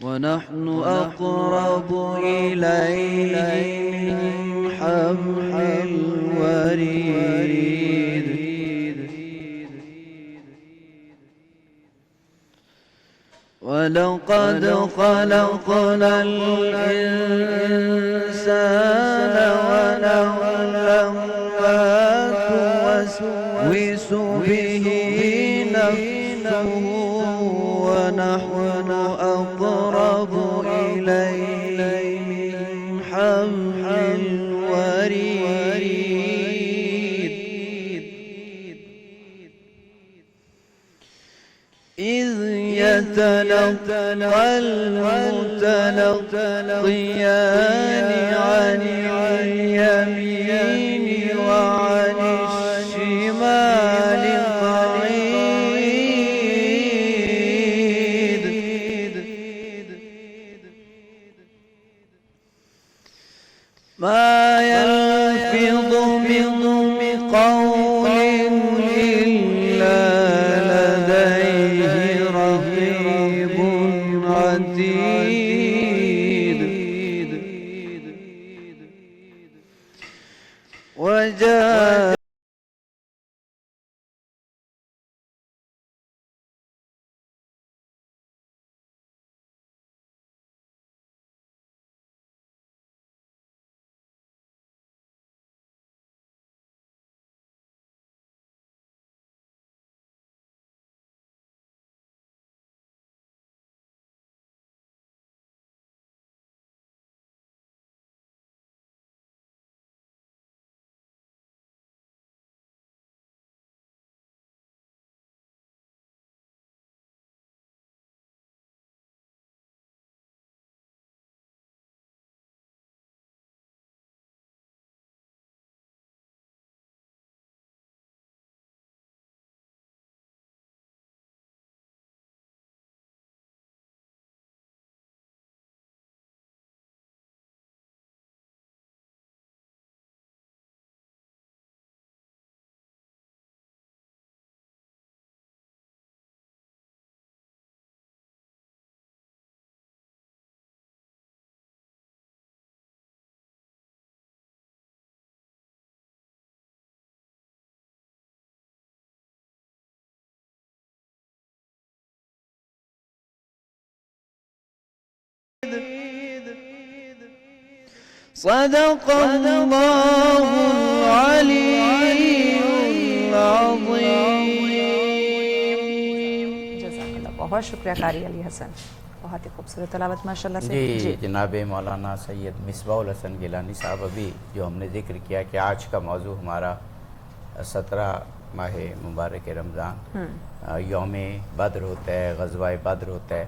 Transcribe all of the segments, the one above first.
ونحن أقرب إليه من حبل الوريد ولقد خلقنا الإنسان ونعلم ما توسوس به نفسه ونحن أقرب إليه من حبل الوريد إذ يتلقى المتلقيان عن اليمين وعن الشمال قعيد ما يلفظ من قول إلا لديه رقيب عتيد وجاء صدق الله العلي العظيم. جزاک اللہ، بہت شکریہ قاری علی حسن، بہت ہی خوبصورت تلاوت ماشاءاللہ سے. جی جناب مولانا سید مصباح الحسن گیلانی صاحب، ابھی جو ہم نے ذکر کیا کہ آج کا موضوع ہمارا 17 ماہ مبارک رمضان یوم بدر ہوتا ہے، غزوہ بدر ہوتا ہے.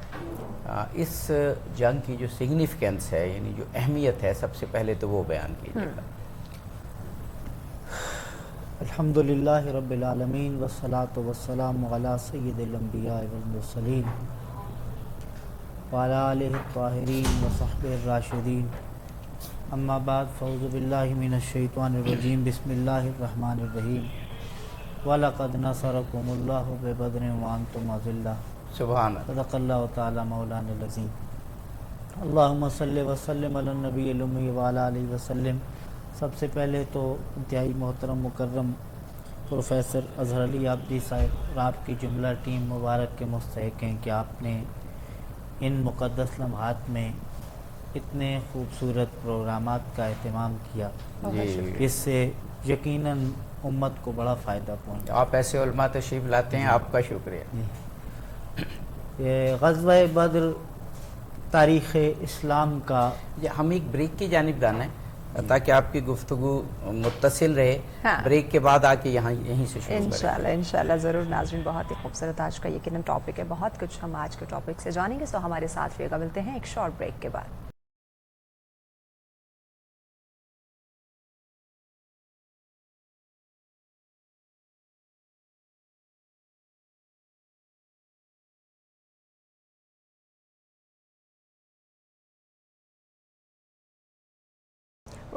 اس جنگ کی جو سگنیفیکنس ہے، یعنی جو اہمیت ہے، سب سے پہلے تو وہ بیان کیجیے گا. الحمدللہ رب العالمین والصلاة والسلام علی سید الانبیاء والمرسلین وعلی آلہ الطاہرین وصحبہ الراشدین. اما بعد فاعوذ باللہ من الشیطان الرجیم. بسم اللہ الرحمن الرحیم. وَلَقَدْ نَصَرَكُمُ اللَّهُ بِبَدْرٍ وَأَنْتُمْ أَذِلَّةٌ. سبحان اللہ. صدق اللہ تعالی مولانا العظیم. اللہم صلی وسلم علی النبی الامی وعلی آلہ وسلم. سب سے پہلے تو انتہائی محترم مکرم پروفیسر اظہر علی عابدی صاحب اور آپ کی جملہ ٹیم مبارک کے مستحق ہیں کہ آپ نے ان مقدس لمحات میں اتنے خوبصورت پروگرامات کا اہتمام کیا، اس سے یقیناً امت کو بڑا فائدہ پہنچا. آپ ایسے علماء تشریف لاتے ہیں، آپ کا شکریہ. یہ غزوہ بدر تاریخ اسلام کا. ہم ایک بریک کی جانب جانا ہے تاکہ آپ کی گفتگو متصل رہے. بریک کے بعد آ کے یہیں سے شروع کریں. انشاءاللہ ضرور ناظرین، بہت ہی خوبصورت آج کا یقیناً ٹاپک ہے، بہت کچھ ہم آج کے ٹاپک سے جانیں گے. سو ہمارے ساتھ رہیے گا، ملتے ہیں ایک شارٹ بریک کے بعد.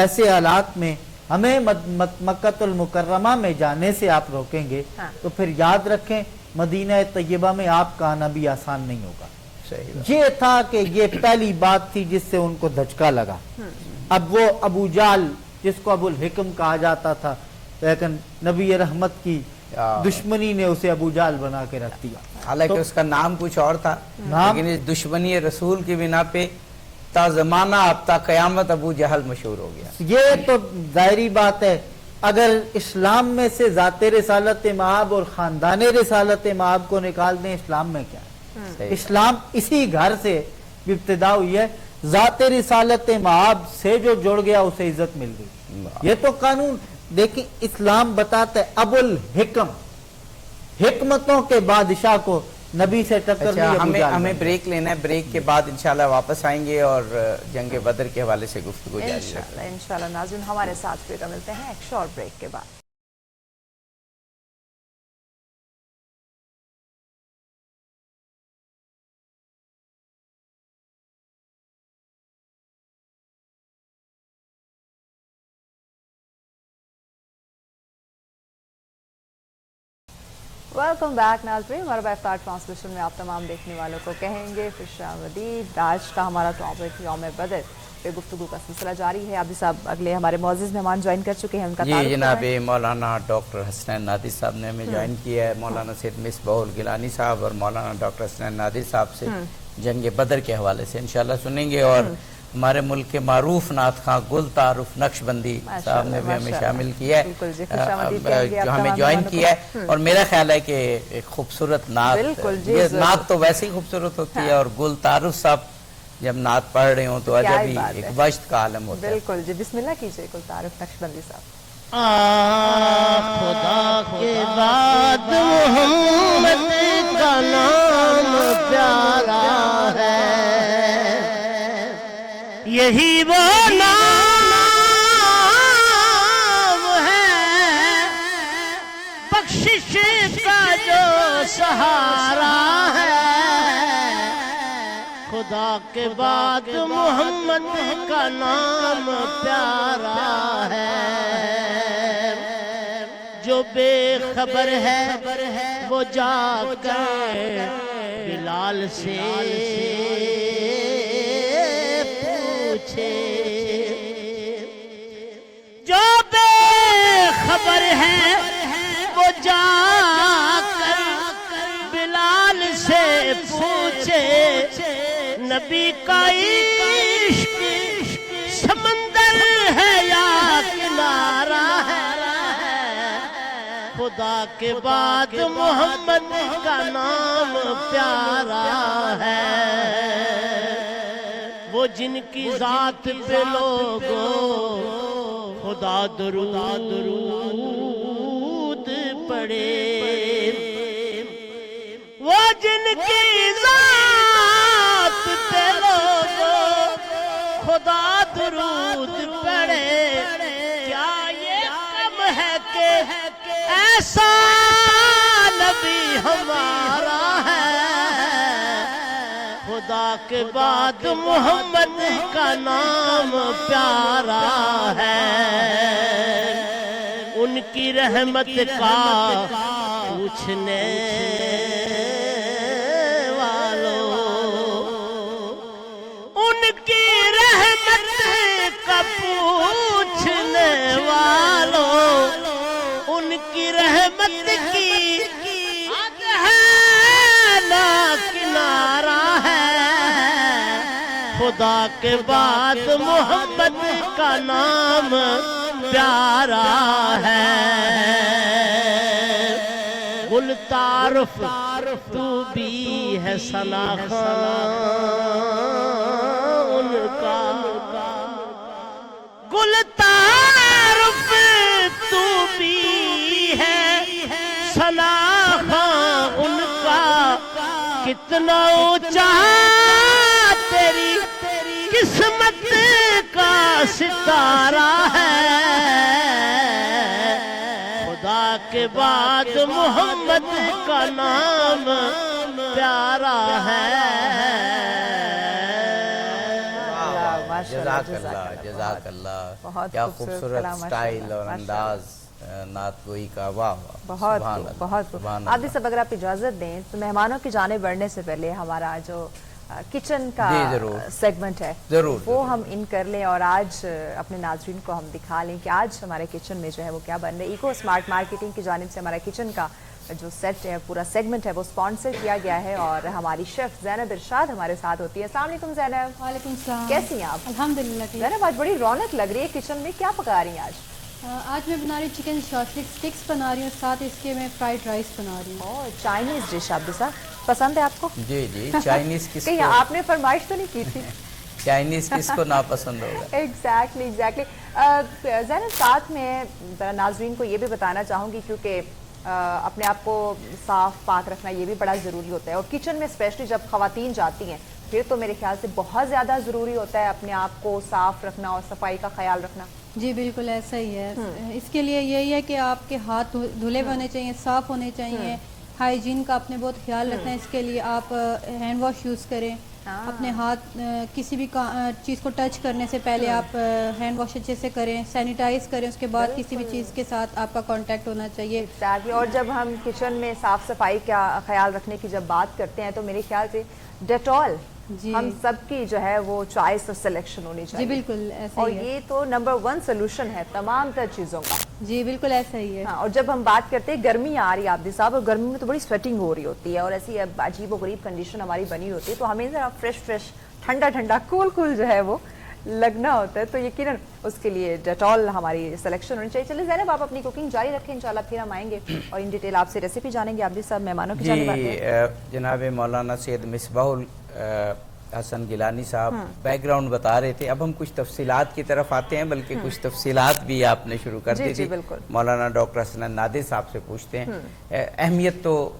ایسے حالات میں ہمیں مکۃ المکرمہ میں جانے سے آپ روکیں گے ہاں۔ تو پھر یاد رکھیں مدینہ طیبہ میں آپ کا آنا بھی آسان نہیں ہوگا۔ صحیح بات۔ یہ تھا کہ یہ پہلی بات تھی جس سے ان کو دھچکا لگا۔ اب وہ ابو جال جس کو ابو الحکم کہا جاتا تھا، لیکن نبی رحمت کی دشمنی نے اسے ابو جال بنا کے رکھ دیا۔ حالانکہ اس کا نام کچھ اور تھا، نام؟ لیکن اس دشمنی رسول کی بنا پہ تا زمانہ اب تا قیامت ابو جہل مشہور ہو گیا۔ یہ تو ظاہری بات ہے، اگر اسلام میں سے ذات رسالت مآب اور خاندان رسالت مآب کو نکال دیں، اسلام میں کیا ہے؟ صحیح۔ اسلام اسی گھر سے ابتدا ہوئی ہے، ذات رسالت مآب سے جو جڑ گیا اسے عزت مل گئی۔ یہ تو قانون دیکھیں، اسلام بتاتا ہے ابو الحکم، حکمتوں کے بادشاہ کو نبی سے ٹکر اچھا، نہیں، ابو جال ہمیں بن بریک لینا ہے، بریک کے بعد انشاءاللہ واپس آئیں گے اور جنگ بدر کے حوالے سے گفتگو جاری رکھیں گے۔ انشاءاللہ ناظرین ہمارے ساتھ پھر ملتے ہیں ایک شارٹ بریک کے بعد۔ ویلکم بیک ناظرین، ہمارا افطار ٹرانسمیشن میں آپ تمام دیکھنے والوں کو کہیں گے خوش آمدید۔ آج کا ہمارا ٹاپک یوم بدر پہ گفتگو کا سلسلہ جاری ہے۔ عبدی صاحب اگلے ہمارے معزز مہمان جوائن کر چکے ہیں، ان کا جی تعارف جناب، کرائیں۔ مولانا ڈاکٹر حسنین نادری صاحب نے ہمیں جوائن کیا ہے، مولانا سید مصباح الگیلانی صاحب اور مولانا ڈاکٹر حسنین نادری صاحب سے جنگ بدر کے حوالے سے انشاءاللہ سنیں گے، اور ہمارے ملک کے معروف نعت خواں گل تعارف نقش بندی صاحب نے بھی ہمیں شامل کیا ہے، بالکل جی، خوش آمدید کہیں گے آپ جو ہمیں تمام جوائن مہمانوں کو۔ کیا ہے۔ اور میرا خیال ہے کہ ایک خوبصورت نعت، بالکل جی، یہ ضرور۔ نعت تو ویسے ہی خوبصورت ہوتی ہے، اور گل تعارف صاحب جب نعت پڑھ رہے ہوں تو کیا عجب ہی ہی بات ایک ہے۔ وجد کا عالم ہوتا ہے۔ بالکل جی، بسم اللہ کیجئے گل تعارف نقش بندی صاحب۔ خدا کے بعد محمد کا نام پیارا ہے، یہی وہ نام ہے بخشش کا جو سہارا ہے۔ خدا کے بعد محمد کا نام پیارا ہے، جو بے خبر ہے وہ جا کر بلال سے پوچھے، جو بے خبر ہے وہ جا کر بلال سے پوچھے، نبی کا عشق سمندر ہے یا کنارہ ہے۔ خدا کے بعد محمد کا نام پیارا ہے، وہ جن کی ذات پہ لوگوں خدا درود پڑے، وہ جن کی ذات پہ لوگوں خدا درود پڑے، کیا یہ کم ہے کہ ایسا نبی ہمارا ہے۔ خدا کے بعد محمد کا نام پیارا ہے، ان کی رحمت کا پوچھنے والوں، ان کی رحمت کا پوچھنے والوں، ان کی رحمت کی حد ہے نہ کنارہ ہے۔ خدا کے بعد محمد کا نام پیارا ہے، گل تعارف تو بھی ہے ثنا خواں ان کا، گل تعارف تو بھی ہے ثنا خواں ان کا، کتنا اونچا تیری قسمت کا ستارہ ہے۔ خدا کے بعد محمد کا نام پیارا ہے۔ جزاک اللہ بہت کیا خوبصورت خوبصورت کلام، سٹائل ماشاءاللہ، اور ماشاءاللہ۔ انداز نعت گوئی کا، واہ واہ، بہت سبحان اللہ، بہت سبحان آپ اللہ۔ سب اگر آپ اجازت دیں تو مہمانوں کی جانب بڑھنے سے پہلے ہمارا جو کچن کا جی، ضرور۔ سیگمنٹ ہے ضرور، وہ ضرور۔ ہم ان کر لیں اور آج اپنے ناظرین کو ہم دکھا لیں کہ آج ہمارے کچن میں جو ہے وہ کیا بن رہا ہے۔ ایکو اسمارٹ مارکیٹنگ کی جانب سے ہمارا کچن کا جو سیٹ ہے، پورا سیگمنٹ ہے، وہ اسپانسر کیا گیا ہے اور ہماری شیف زینب ارشاد ہمارے ساتھ ہوتی ہے۔ السلام علیکم زینب، وعلیکم السلام، کیسی ہیں آپ؟ الحمدللہ ٹھیک۔ زینب آج بڑی رونق لگ رہی ہے کچن میں، کیا پکا رہی ہیں آج؟ آج میں بنا رہی ہوں چکن شاشلک سٹکس بنا رہی ہوں، ساتھ اس کے میں فرائیڈ رائس بنا رہی ہوں۔ اور چائنیز ڈش عبد صاحب پسند ہے آپ کو؟ جی جی، چائنیز کس کہیں کو، آپ نے فرمائش تو نہیں کی تھی؟ چائنیز کس کو ناپسند ہوگا؟ ایگزیکٹلی زینب، ساتھ میں ذرا ناظرین کو یہ بھی بتانا چاہوں گی کیونکہ اپنے آپ کو صاف پاک رکھنا یہ بھی بڑا ضروری ہوتا ہے، اور کچن میں اسپیشلی جب خواتین جاتی ہیں پھر تو میرے خیال سے بہت زیادہ ضروری ہوتا ہے اپنے آپ کو صاف رکھنا اور صفائی کا خیال رکھنا۔ جی بالکل ایسا ہی ہے۔ اس کے لیے یہی ہے کہ آپ کے ہاتھ دھلے ہوئے ہونے چاہیے، صاف ہونے چاہیے، ہائیجین کا اپنے بہت خیال رکھنا ہے۔ اس کے لیے آپ ہینڈ واش یوز کریں، اپنے ہاتھ کسی بھی چیز کو ٹچ کرنے سے پہلے آپ ہینڈ واش اچھے سے کریں، سینیٹائز کریں، اس کے بعد کسی بھی چیز کے ساتھ آپ کا کانٹیکٹ ہونا چاہیے۔ ایگزیکٹلی، اور جب ہم کچن میں صاف صفائی کا خیال رکھنے کی جب بات کرتے ہیں تو میرے خیال سے ڈیٹول جی ہم سب کی جو ہے وہ چوائس اور سلیکشن ہونی جی چاہیے، بالکل ایسا اور ہی ہے۔ یہ تو نمبر 1 سولوشن ہے تمام تر چیزوں کا۔ جی بالکل ایسا ہی ہے۔ ہاں، اور جب ہم بات کرتے ہیں گرمی آ رہی ہے عابدی صاحب، اور گرمی میں تو بڑی سویٹنگ ہو رہی ہوتی ہے اور ایسی عجیب و غریب کنڈیشن ہماری بنی ہوتی ہے، تو ہمیں ذرا فریش ٹھنڈا کول جو ہے وہ لگنا ہوتا ہے، تو یقیناً اس کے لیے ڈیٹول ہماری سلیکشن ہونی چاہیے۔ چلے زینب آپ اپنی کوکنگ جاری رکھیں، انشاءاللہ پھر ہم آئیں گے اور ان ڈیٹیل آپ سے ریسیپی جانیں گے۔ عابدی صاحب مہمانوں کی جانب آتے ہیں۔ جناب مولانا سید مصباح حسن گیلانی صاحب بیک گراؤنڈ بتا رہے تھے، اب ہم کچھ تفصیلات کی طرف آتے ہیں، بلکہ کچھ تفصیلات بھی آپ نے شروع کر دی تھی۔ مولانا ڈاکٹر حسن نادر صاحب سے پوچھتے ہیں، اہمیت تو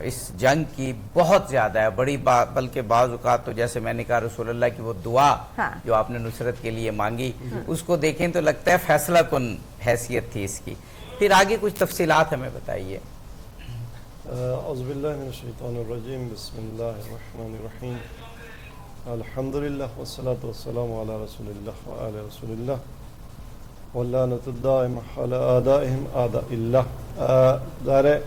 اس جنگ کی بہت زیادہ ہے، بڑی بلکہ بعض اوقات تو جیسے میں نے کہا رسول اللہ کی وہ دعا جو آپ نے نصرت کے لیے مانگی، اس کو دیکھیں تو لگتا ہے فیصلہ کن حیثیت تھی اس کی۔ پھر آگے کچھ تفصیلات ہمیں بتائیے۔ اعوذ باللہ من الشیطان الرجیم، بسم اللہ الرحمن الرحیم، الحمدللہ والصلاة والسلام علی رسول اللہ وعلی رسول اللہ واللعنۃ الدائمہ علی اعدائہم اعداء اللہ۔ ظاہر ہے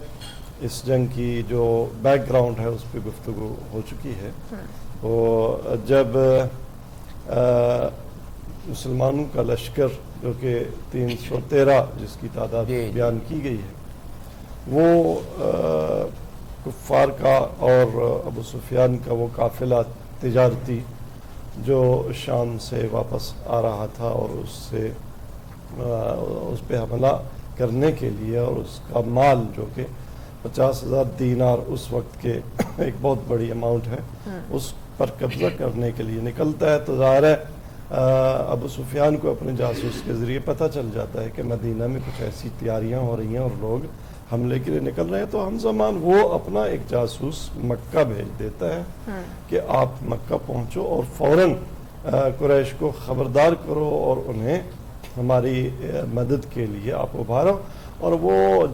اس جنگ کی جو بیک گراؤنڈ ہے اس پہ گفتگو ہو چکی ہے۔ تو جب مسلمانوں کا لشکر جو کہ 313 جس کی تعداد بیان کی گئی ہے، وہ کفار کا اور ابو سفیان کا وہ قافلہ تجارتی جو شام سے واپس آ رہا تھا، اور اس پہ حملہ کرنے کے لیے، اور اس کا مال جو کہ 50,000 دینار اس وقت کے ایک بہت بڑی اماؤنٹ ہے، اس پر قبضہ کرنے کے لیے نکلتا ہے۔ تو ظاہر ہے ابو سفیان کو اپنے جاسوس کے ذریعے پتہ چل جاتا ہے کہ مدینہ میں کچھ ایسی تیاریاں ہو رہی ہیں اور لوگ حملے کے لیے نکل رہے ہیں، تو ہمزمان وہ اپنا ایک جاسوس مکہ بھیج دیتا ہے کہ آپ مکہ پہنچو اور فوراً قریش کو خبردار کرو اور انہیں ہماری مدد کے لیے آپ ابھارو۔ اور وہ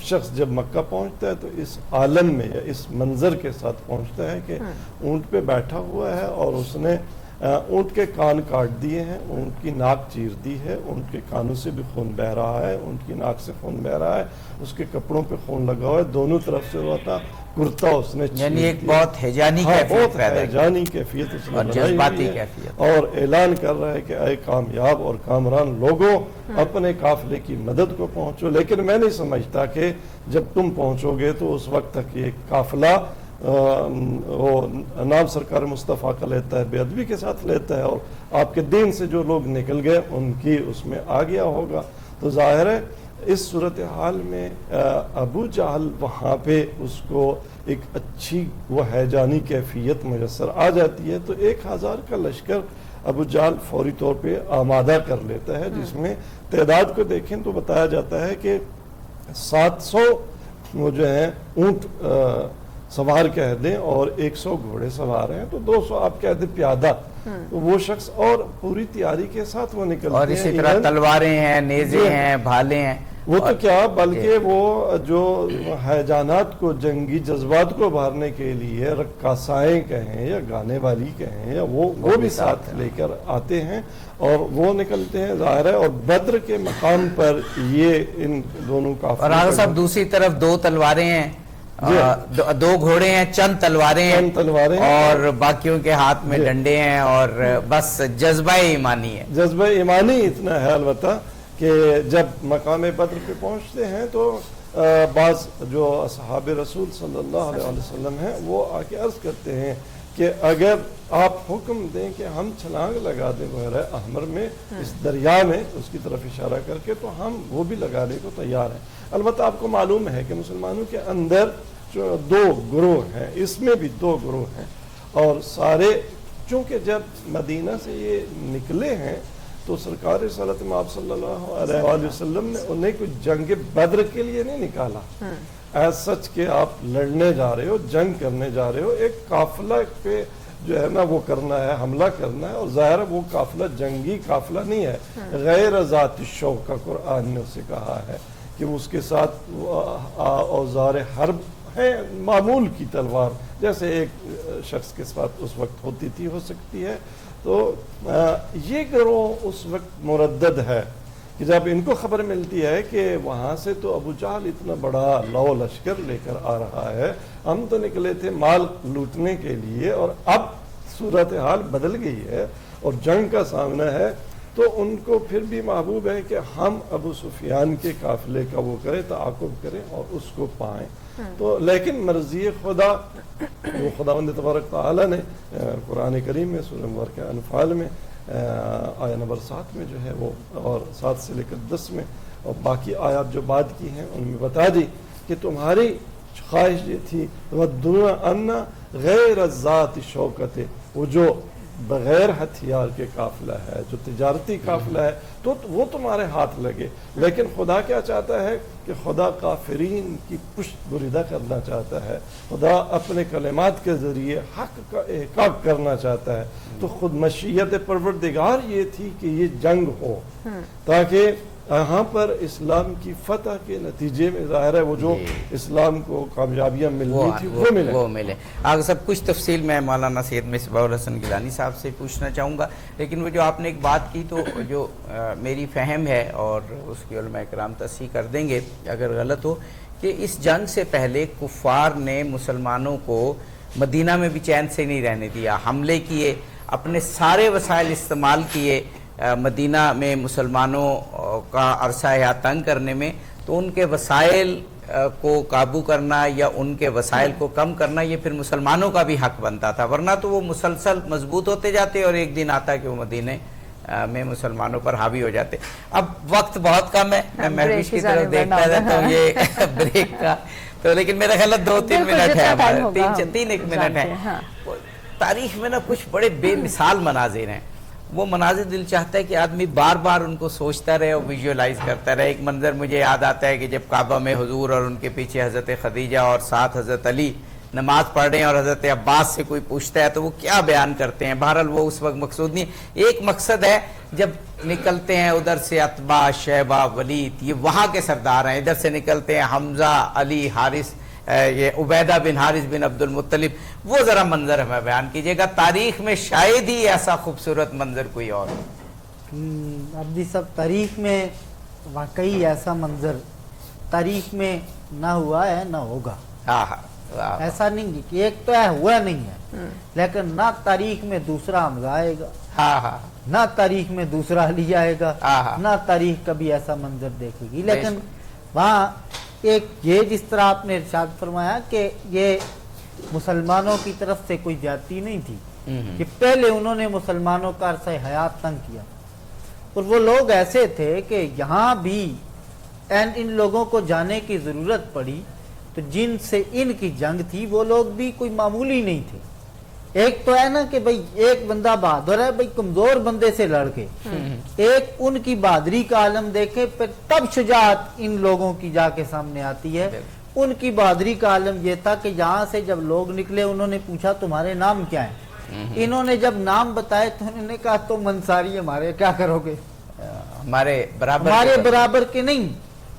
شخص جب مکہ پہنچتا ہے تو اس عالم میں یا اس منظر کے ساتھ پہنچتا ہے کہ اونٹ پہ بیٹھا ہوا ہے اور اس نے اونٹ کے کان کاٹ دیے ہیں، اونٹ کی ناک چیر دی ہے، اونٹ کے کانوں سے بھی خون بہ رہا ہے، اونٹ کی ناک سے خون بہ رہا ہے، اس کے کپڑوں پہ خون لگا ہوا ہے، دونوں طرف سے ہوا تھا کرتا اس نے یعنی ایک بہت ہیجانی کیفیت پیدا کی، ہیجانی کیفیت اس نے اور بنائی جذباتی ہوئی ہے، کیفیت، اور اعلان کر رہا ہے کہ اے کامیاب اور کامران لوگوں، اپنے قافلے کی مدد کو پہنچو۔ لیکن میں نہیں سمجھتا کہ جب تم پہنچو گے تو اس وقت تک یہ قافلہ وہ نام سرکار مصطفیٰ کا لیتا ہے، بے ادبی کے ساتھ لیتا ہے، اور آپ کے دین سے جو لوگ نکل گئے ان کی اس میں آ گیا ہوگا۔ تو ظاہر ہے اس صورتحال میں ابو جہل وہاں پہ اس کو ایک اچھی وہ ہیجانی کیفیت میسر آ جاتی ہے، تو 1000 کا لشکر ابو جہل فوری طور پہ آمادہ کر لیتا ہے، جس میں تعداد کو دیکھیں تو بتایا جاتا ہے کہ 700 وہ جو ہیں اونٹ سوار کہہ دیں اور 100 گھوڑے سوار ہیں، تو 200 آپ کہہ دیں پیادہ، تو وہ شخص اور پوری تیاری کے ساتھ وہ نکلتے ہیں، اور اسی طرح تلواریں ہیں، نیزے ہیں، بھالے ہیں، وہ تو کیا بلکہ وہ جو ہیجانات کو جنگی جذبات کو ابھارنے کے لیے رقاصائیں کہیں یا گانے والی کہیں یا وہ بھی ساتھ لے کر آتے ہیں اور وہ نکلتے ہیں ظاہر ہے. اور بدر کے مقام پر یہ ان دونوں اور آغا صاحب دوسری طرف 2 تلواریں ہیں 2 گھوڑے ہیں چند تلواریں ہیں اور باقیوں کے ہاتھ میں ڈنڈے ہیں اور بس جذبہ ایمانی ہے. جذبہ ایمانی اتنا ہے البتہ کہ جب مقام بدر پہ پہنچتے ہیں تو بعض جو اصحاب رسول صلی اللہ علیہ وسلم ہیں وہ آ کے عرض کرتے ہیں کہ اگر آپ حکم دیں کہ ہم چھلانگ لگا دیں بحیرہ احمر میں اس دریا میں اس کی طرف اشارہ کر کے تو ہم وہ بھی لگانے کو تیار ہیں. البتہ آپ کو معلوم ہے کہ مسلمانوں کے اندر جو 2 گروہ ہیں اس میں بھی 2 گروہ ہیں اور سارے چونکہ جب مدینہ سے یہ نکلے ہیں تو سرکار رسالت مآب صلی اللہ علیہ وآلہ وسلم نے انہیں کوئی جنگ بدر کے لیے نہیں نکالا ایز سچ کہ آپ لڑنے جا رہے ہو جنگ کرنے جا رہے ہو ایک قافلہ پہ جو ہے نا وہ کرنا ہے حملہ کرنا ہے اور ظاہر وہ قافلہ جنگی قافلہ نہیں ہے غیر ذات الشوک کا قرآن نے اسے کہا ہے کہ اس کے ساتھ اوزار حرب ہیں معمول کی تلوار جیسے ایک شخص کے ساتھ اس وقت ہوتی تھی ہو سکتی ہے. تو یہ گروہ اس وقت مردد ہے کہ جب ان کو خبر ملتی ہے کہ وہاں سے تو ابو جہل اتنا بڑا لو لشکر لے کر آ رہا ہے ہم تو نکلے تھے مال لوٹنے کے لیے اور اب صورتحال بدل گئی ہے اور جنگ کا سامنا ہے تو ان کو پھر بھی محبوب ہے کہ ہم ابو سفیان کے قافلے کا وہ کریں تعاقب کریں اور اس کو پائیں. تو لیکن مرضی خدا وہ خداوند تبارک تعالی نے قرآن کریم میں سورہ مبارکہ انفال میں آیہ نمبر 7 میں جو ہے وہ اور 7 سے لے کر 10 میں اور باقی آیات جو بعد کی ہیں ان میں بتا دی کہ تمہاری خواہش یہ تھی وَدُّنَا أَنَّا غیر ذات شوکت وہ جو بغیر ہتھیار کے قافلہ ہے جو تجارتی قافلہ ہے تو وہ تمہارے ہاتھ لگے. لیکن خدا کیا چاہتا ہے کہ خدا کافرین کی پشت بریدہ کرنا چاہتا ہے. خدا اپنے کلمات کے ذریعے حق کا احقاق کرنا چاہتا ہے. تو خود مشیت پروردگار یہ تھی کہ یہ جنگ ہو تاکہ یہاں پر اسلام کی فتح کے نتیجے میں ظاہر ہے وہ جو اسلام کو کامیابیاں ملنی تھی وہ ملے. آگے سب کچھ تفصیل میں مولانا سید مصباح الحسن گیلانی صاحب سے پوچھنا چاہوں گا لیکن وہ جو آپ نے ایک بات کی تو جو میری فہم ہے اور اس کی علماء کرام تصحیح کر دیں گے اگر غلط ہو کہ اس جنگ سے پہلے کفار نے مسلمانوں کو مدینہ میں بھی چین سے نہیں رہنے دیا. حملے کیے اپنے سارے وسائل استعمال کیے مدینہ میں مسلمانوں کا عرصہ حیات تنگ کرنے میں تو ان کے وسائل کو قابو کرنا یا ان کے وسائل کو کم کرنا یہ پھر مسلمانوں کا بھی حق بنتا تھا ورنہ تو وہ مسلسل مضبوط ہوتے جاتے اور ایک دن آتا کہ وہ مدینے میں مسلمانوں پر حاوی ہو جاتے. اب وقت بہت کم ہے میں محوش کی طرف دیکھتا رہتا ہوں یہ بریک کا تو لیکن میرا خیال ہے 2-3 منٹ ہے ہمارے 3 منٹ ہے. تاریخ میں نا کچھ بڑے بے مثال مناظر ہیں وہ مناظر دل چاہتا ہے کہ آدمی بار بار ان کو سوچتا رہے اور ویژولائز کرتا رہے. ایک منظر مجھے یاد آتا ہے کہ جب کعبہ میں حضور اور ان کے پیچھے حضرت خدیجہ اور ساتھ حضرت علی نماز پڑھ رہے ہیں اور حضرت عباس سے کوئی پوچھتا ہے تو وہ کیا بیان کرتے ہیں. بہرحال وہ اس وقت مقصود نہیں. ایک مقصد ہے جب نکلتے ہیں ادھر سے عتبہ شیبہ ولید یہ وہاں کے سردار ہیں ادھر سے نکلتے ہیں حمزہ علی حارث یہ عبیدہ بن حارث بن عبد المطلب وہ ذرا منظر ہمیں بیان کیجئے گا. تاریخ میں شاید ہی ایسا خوبصورت منظر کوئی اور عبدی صاحب تاریخ میں واقعی ایسا منظر تاریخ میں نہ ہوا ہے نہ ہوگا. ایسا نہیں کہ ایک تو ہے ہوا نہیں ہے لیکن نہ تاریخ میں دوسرا حمزہ آئے گا نہ تاریخ میں دوسرا علی آئے گا نہ تاریخ کبھی ایسا منظر دیکھے گی. لیکن وہاں ایک یہ جس طرح آپ نے ارشاد فرمایا کہ یہ مسلمانوں کی طرف سے کوئی زیادتی نہیں تھی کہ پہلے انہوں نے مسلمانوں کا عرصہ حیات تنگ کیا اور وہ لوگ ایسے تھے کہ یہاں بھی ان لوگوں کو جانے کی ضرورت پڑی تو جن سے ان کی جنگ تھی وہ لوگ بھی کوئی معمولی نہیں تھے. ایک تو ہے نا کہ بھئی ایک بندہ بہادر ہے بھئی کمزور بندے سے لڑ کے ایک ان کی بہادری کا عالم دیکھے پھر تب شجاعت ان لوگوں کی جا کے سامنے آتی ہے. ان کی بہادری کا عالم یہ تھا کہ یہاں سے جب لوگ نکلے انہوں نے پوچھا تمہارے نام کیا ہیں. انہوں نے جب نام بتائے تو انہوں نے کہا تم انصاری ہمارے کیا کرو گے ہمارے برابر کے نہیں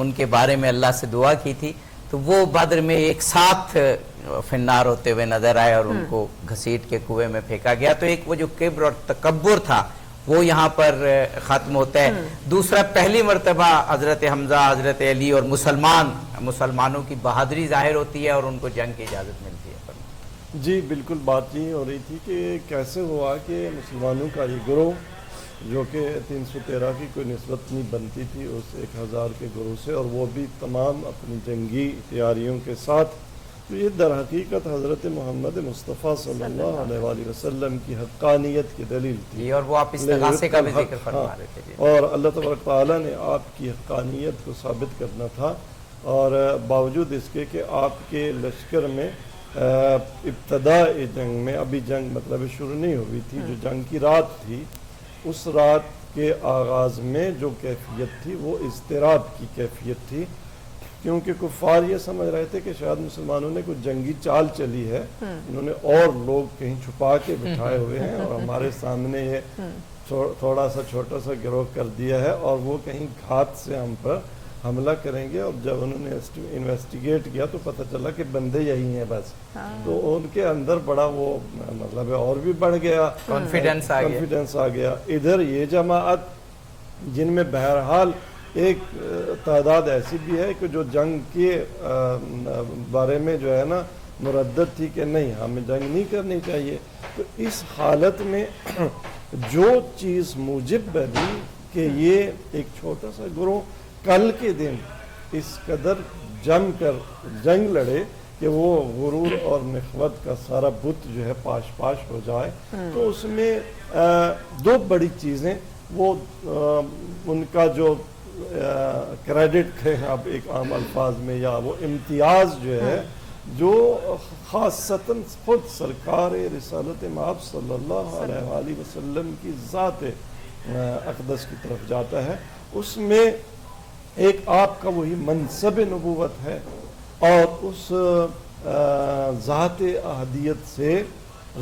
ان کے بارے میں اللہ سے دعا کی تھی تو وہ بدر میں ایک ساتھ فنار ہوتے ہوئے نظر آئے اور ان کو گھسیٹ کے کنویں میں پھینکا گیا. تو ایک وہ جو کبر اور تکبر تھا وہ یہاں پر ختم ہوتا ہے. دوسرا پہلی مرتبہ حضرت حمزہ حضرت علی اور مسلمانوں کی بہادری ظاہر ہوتی ہے اور ان کو جنگ کی اجازت ملتی ہے. جی بالکل بات یہی ہو رہی تھی کہ کیسے ہوا کہ مسلمانوں کا یہ گروہ جو کہ 313 کی کوئی نسبت نہیں بنتی تھی اس 1000 کے گروہ سے اور وہ بھی تمام اپنی جنگی تیاریوں کے ساتھ. تو یہ در حقیقت حضرت محمد مصطفیٰ صلی اللہ علیہ وآلہ وسلم کی حقانیت کی دلیل تھی. اور وہ آپ استغاثے کا بھی ذکر فرما رہے تھے. اور اللہ تبارک تعالیٰ نے آپ کی حقانیت کو ثابت کرنا تھا اور باوجود اس کے کہ آپ کے لشکر میں ابتداء جنگ میں ابھی جنگ مطلب شروع نہیں ہوئی تھی, جو جنگ کی رات تھی اس رات کے آغاز میں جو کیفیت تھی وہ اضطراب کی کیفیت تھی, کیونکہ کفار یہ سمجھ رہے تھے کہ شاید مسلمانوں نے کچھ جنگی چال چلی ہے, انہوں نے اور لوگ کہیں چھپا کے بٹھائے ہوئے ہیں اور ہمارے سامنے یہ تھوڑا سا چھوٹا سا گروہ کر دیا ہے اور وہ کہیں گھات سے ہم پر حملہ کریں گے. اور جب انہوں نے انویسٹیگیٹ کیا تو پتہ چلا کہ بندے یہی ہیں بس. تو ان کے اندر بڑا وہ مطلب اور بھی بڑھ گیا, کانفیڈنس آ گیا. ادھر یہ جماعت جن میں بہرحال ایک تعداد ایسی بھی ہے کہ جو جنگ کے بارے میں جو ہے نا مردد تھی کہ نہیں ہمیں جنگ نہیں کرنی چاہیے. تو اس حالت میں جو چیز موجب بنی کہ یہ ایک چھوٹا سا گروہ کل کے دن اس قدر جم کر جنگ لڑے کہ وہ غرور اور نخوت کا سارا بت جو ہے پاش پاش ہو جائے. تو اس میں دو بڑی چیزیں, وہ ان کا جو کریڈٹ ہے اب ایک عام الفاظ میں یا وہ امتیاز جو ہے جو خاصتاً خود سرکار رسالت مآب صلی اللہ علیہ وآلہ وسلم کی ذات اقدس کی طرف جاتا ہے. اس میں ایک آپ کا وہی منصب نبوت ہے اور اس ذات احدیت سے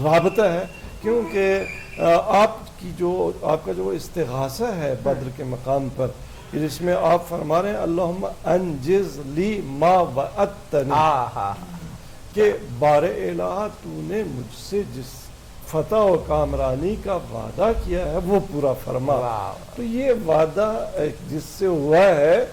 رابطہ ہے, کیونکہ آپ کا جو استغاثہ ہے بدر کے مقام پر جس میں آپ فرما رہے ہیں اللہم انجز لی ما وعدتنی, کہ بار الہ تو نے مجھ سے جس فتح و کامرانی کا وعدہ کیا ہے وہ پورا فرما. تو یہ وعدہ جس سے ہوا ہے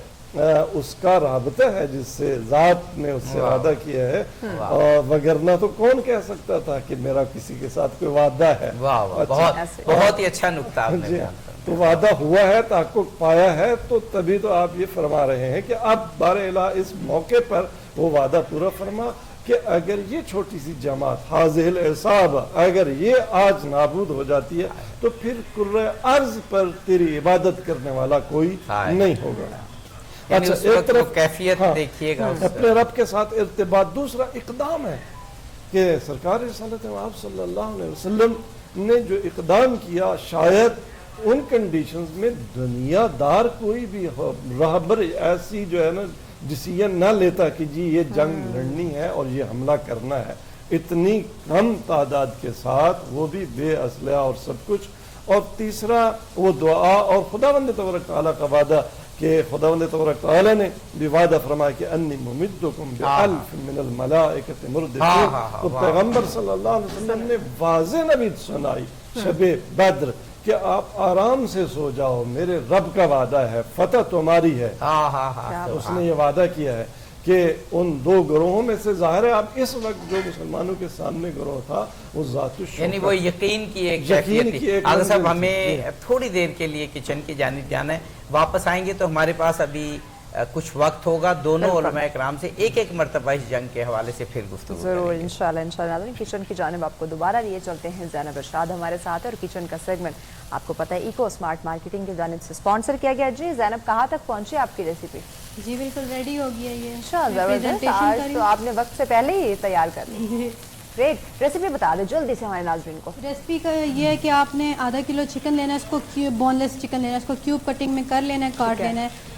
اس کا رابطہ ہے جس سے ذات نے اس سے وعدہ کیا ہے, اور وگرنہ تو کون کہہ سکتا تھا کہ میرا کسی کے ساتھ کوئی وعدہ ہے. بہت ہی اچھا نکتہ آپ نے بیان کرا. تو وعدہ ہوا ہے, تحقق پایا ہے, تو تبھی تو آپ یہ فرما رہے ہیں کہ اب بار الہ اس موقع پر وہ وعدہ پورا فرما کہ اگر یہ چھوٹی سی جماعت حاضر العصابہ اگر یہ آج نابود ہو جاتی ہے تو پھر کرۂ ارض پر تیری عبادت کرنے والا کوئی نہیں ہوگا. اچھا, ایک طرف کیفیت دیکھیے گا اپنے رب کے ساتھ ارتباط. دوسرا اقدام ہے کہ سرکار رسالت مآب صلی اللہ علیہ وسلم نے جو اقدام کیا, شاید ان کنڈیشنز میں دنیا دار کوئی بھی رہبر ایسی جو ہے نا ڈیسیژن نہ لیتا کہ جی یہ جنگ لڑنی ہے اور یہ حملہ کرنا ہے اتنی کم تعداد کے ساتھ, وہ بھی بے اسلحہ اور سب کچھ. اور تیسرا وہ دعا اور خداوند تبارک تعالیٰ کا وعدہ کہ خداوند تبارک تعالیٰ نے بھی وعدہ فرمایا کہ انی ممدکم بألف من الملائکۃ مردفین. تو پیغمبر صلی اللہ علیہ وسلم نے واضح نوید سنائی شب بدر کہ آپ آرام سے سو جاؤ, میرے رب کا وعدہ ہے, فتح تمہاری ہے. اس نے یہ وعدہ کیا ہے کہ ان دو گروہوں میں سے ظاہر ہے اب اس وقت جو مسلمانوں کے سامنے گروہ تھا وہ ذات الشوکت, یعنی وہ یقین کی ایک کیفیت تھی. آغا صاحب ہمیں تھوڑی دیر کے لیے کچن کی جانب جانا ہے, واپس آئیں گے تو ہمارے پاس ابھی کچھ وقت ہوگا. دونوں علماء اکرام سے ایک ایک مرتبہ اس جنگ کے حوالے سے پھر گفتگو ضرور انشاءاللہ. کچن کی جانب آپ کو دوبارہ لیے چلتے ہیں. زینب ارشاد ہمارے ساتھ ہے اور کچن کا سیگمنٹ آپ کو پتہ ہے ایکو اسمارٹ مارکیٹنگ کی جانب سے اسپانسر کیا گیا. جی زینب, کہاں تک پہنچی آپ کی ریسیپی؟ جی بالکل ریڈی ہو گیا یہ. زبردست, آج تو آپ نے وقت سے پہلے ہی تیار کر لی. گریٹ. ریسیپی بتا دیں جلدی سے ہمارے ناظرین کو. ریسیپی کا یہ ہے کہ آپ نے آدھا کلو چکن لینا ہے, اس کو بون لیس چکن لینا ہے, اس کو کیوب کٹنگ میں کر لینا ہے, کاٹ لینا ہے.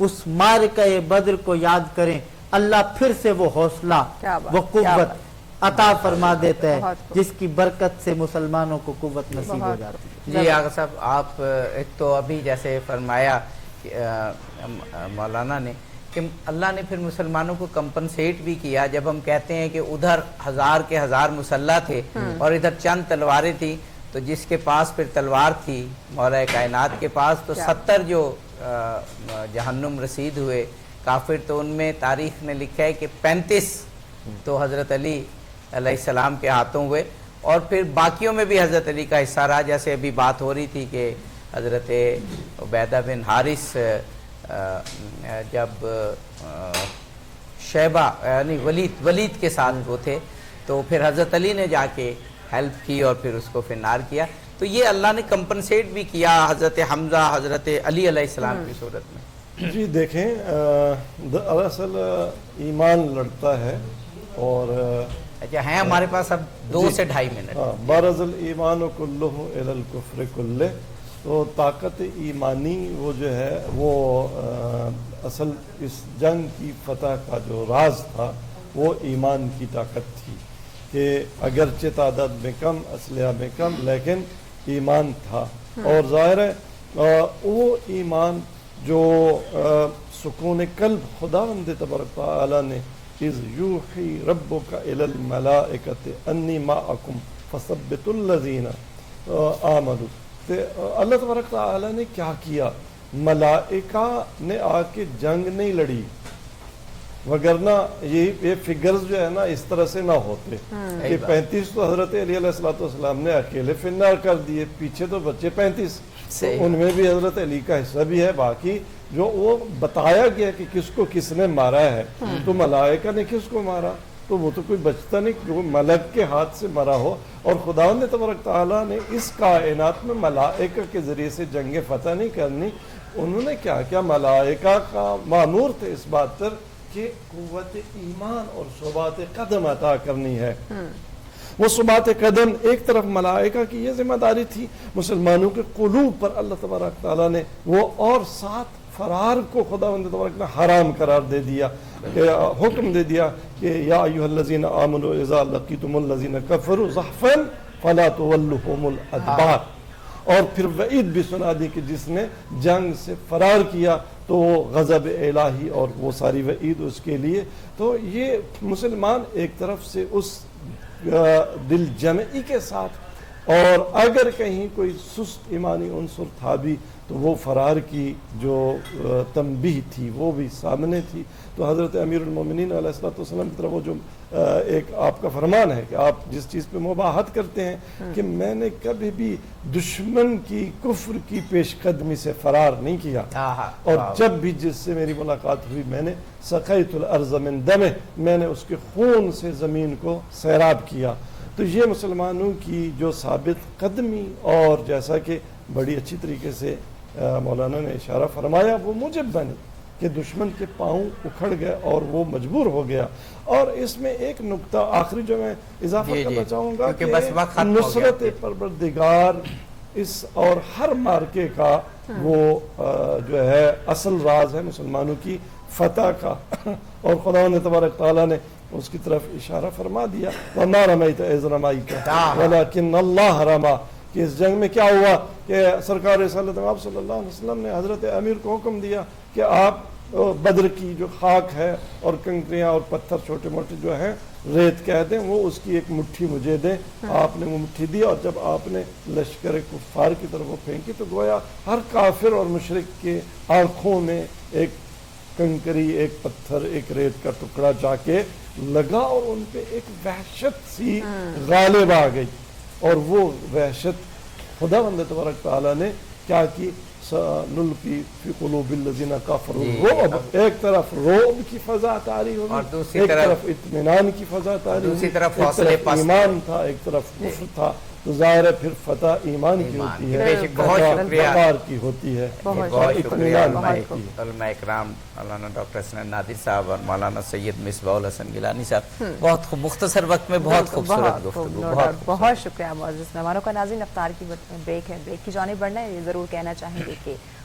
اس معرکہ بدر کو یاد کریں، اللہ پھر سے وہ حوصلہ، کیا بات، وہ کیا قوت بات۔ عطا فرما دیتا ہے بہت خوب۔ جس کی برکت سے مسلمانوں کو قوت نصیب ہو جاتی ہے۔ جی آغا صاحب، آپ ایک تو ابھی جیسے فرمایا مولانا نے کہ اللہ نے پھر مسلمانوں کو کمپنسیٹ بھی کیا، جب ہم کہتے ہیں کہ ادھر 1000 کے 1000 مسلح تھے اور ادھر چند تلواریں تھیں، تو جس کے پاس پھر تلوار تھی مولا کائنات کے پاس، تو 70 جو جہنم رسید ہوئے کافر، تو ان میں تاریخ نے لکھا ہے کہ 35 تو حضرت علی علیہ السلام کے ہاتھوں ہوئے، اور پھر باقیوں میں بھی حضرت علی کا حصہ رہا، جیسے ابھی بات ہو رہی تھی کہ حضرت عبیدہ بن حارث جب شیبہ یعنی ولید کے ساتھ وہ تھے، تو پھر حضرت علی نے جا کے ہیلپ کی اور پھر اس کو فنار کیا، تو یہ اللہ نے کمپنسیٹ بھی کیا حضرت حمزہ حضرت علی علیہ السلام کی صورت میں۔ جی دیکھیں، دراصل ایمان لڑتا ہے، اور اچھا ہیں ہمارے پاس اب 2 سے 2.5 منٹ۔ بارز الایمان کلہ الی الکفر کلہ، تو طاقت ایمانی وہ جو ہے وہ اصل اس جنگ کی فتح کا جو راز تھا وہ ایمان کی طاقت تھی، کہ اگرچہ تعداد میں کم، اسلحہ میں کم، لیکن ایمان تھا، اور ظاہر ہے وہ ایمان جو سکون قلب خداوند تبارک تعالی نے اذ یوحی ربک الی الملائکۃ انی معکم فثبتوا الذین آمنوا، اللہ تبارک تعالی نے کیا کیا، ملائکہ نے آ کے جنگ نہیں لڑی، وگرنہ یہ فگرز جو ہے نا اس طرح سے نہ ہوتے کہ 35 تو حضرت علی علیہ السلام نے اکیلے فنار کر دیے، پیچھے تو بچے 35، ان میں بھی حضرت علی کا حصہ بھی ہے، باقی جو وہ بتایا گیا کہ کس کو کس نے مارا ہے، تو ملائکہ نے کس کو مارا، تو وہ تو کوئی بچتا نہیں کہ وہ ملک کے ہاتھ سے مرا ہو، اور خداوند تبارک تعالیٰ نے اس کائنات میں ملائکہ کے ذریعے سے جنگ فتح نہیں کرنی، انہوں نے کیا کیا، ملائکہ کا مامور تھے اس بات پر کہ قوت ایمان اور ثبات قدم عطا کرنی ہے۔ وہ ثبات قدم ایک طرف ملائکہ کی یہ ذمہ داری تھی، مسلمانوں کے قلوب پر اللہ تبارک تعالیٰ نے وہ اور 7 فرار کو خداوند تبارک نے حرام قرار دے دیا، کہ حکم دے دیا کہ یا ایھا الذین آمنوا اذا لقیتم الذین کفروا زحفا فلا تولوہم الادبار، اور پھر وعید بھی سنا دی کہ جس نے جنگ سے فرار کیا تو وہ غضب الہی اور وہ ساری وعید اس کے لیے۔ تو یہ مسلمان ایک طرف سے اس دل جمعی کے ساتھ، اور اگر کہیں کوئی سست ایمانی عنصر تھا بھی تو وہ فرار کی جو تنبیہ تھی وہ بھی سامنے تھی۔ تو حضرت امیر المومنین علیہ السلام کی طرف وہ جو ایک آپ کا فرمان ہے کہ آپ جس چیز پہ مباحثت کرتے ہیں کہ میں نے کبھی بھی دشمن کی کفر کی پیش قدمی سے فرار نہیں کیا، اور جب بھی جس سے میری ملاقات ہوئی میں نے سقیت الارض من دمہ، میں نے اس کے خون سے زمین کو سیراب کیا۔ تو یہ مسلمانوں کی جو ثابت قدمی، اور جیسا کہ بڑی اچھی طریقے سے مولانا نے اشارہ فرمایا، وہ موجب بنی کہ دشمن کے پاؤں اکھڑ گئے اور وہ مجبور ہو گیا۔ اور اس میں ایک نقطہ آخری جو میں اضافہ کرنا چاہوں گا کہ نصرت پروردگار اس اور ہر مارکے کا وہ جو ہے اصل راز ہے مسلمانوں کی فتح کا، اور خداوند تبارک تعالیٰ نے اس کی طرف اشارہ فرما دیا وَمَا رَمَيْتَ إِذْ رَمَيْتَ وَلَكِنَّ اللَّهَ رَمَى، کہ اس جنگ میں کیا ہوا کہ سرکار صلی اللہ علیہ وسلم نے حضرت امیر کو حکم دیا کہ آپ بدر کی جو خاک ہے اور کنکریاں اور پتھر چھوٹے موٹے جو ہیں ریت کہہ دیں، وہ اس کی ایک مٹھی مجھے دیں۔ آپ نے وہ مٹھی دی، اور جب آپ نے لشکر کفار کی طرف وہ پھینکی تو گویا ہر کافر اور مشرک کے آنکھوں میں ایک کنکری، ایک پتھر، ایک ریت کا ٹکڑا جا کے لگا، اور ان پہ ایک وحشت سی غالب آ گئی، اور وہ وحشت خداوند تبارک تعالیٰ نے کیا کی، نلقی فی قلوب الذین کفروا الرعب، ایک طرف رعب کی فضا طاری ہوگی، اور دوسری ایک طرف اطمینان کی فضا طاری ہوگی، دوسری طرف ایک طرف ایمان تھا، ایک طرف کفر تھا۔ تو ظاہر ہے پھر فتح ایمان کی ہوتی ہے، بہت شکریہ کی ہوتی ہے، بہت شکریہ علماء اکرام مولانا ڈاکٹر حسن نادر صاحب اور مولانا سید مصباح الحسن گیلانی صاحب، بہت مختصر وقت میں بہت خوبصورت گفتگو، بہت شکریہ معزز مہمانوں کا۔ ناظرین افطار کی بریک ہے، بریک کی جانب بڑھنا ہے، یہ ضرور کہنا چاہیں گے کہ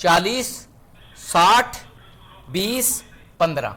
40, 60, 20, 15?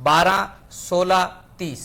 12, 16, 30?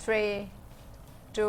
3 2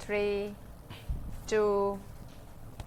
3 2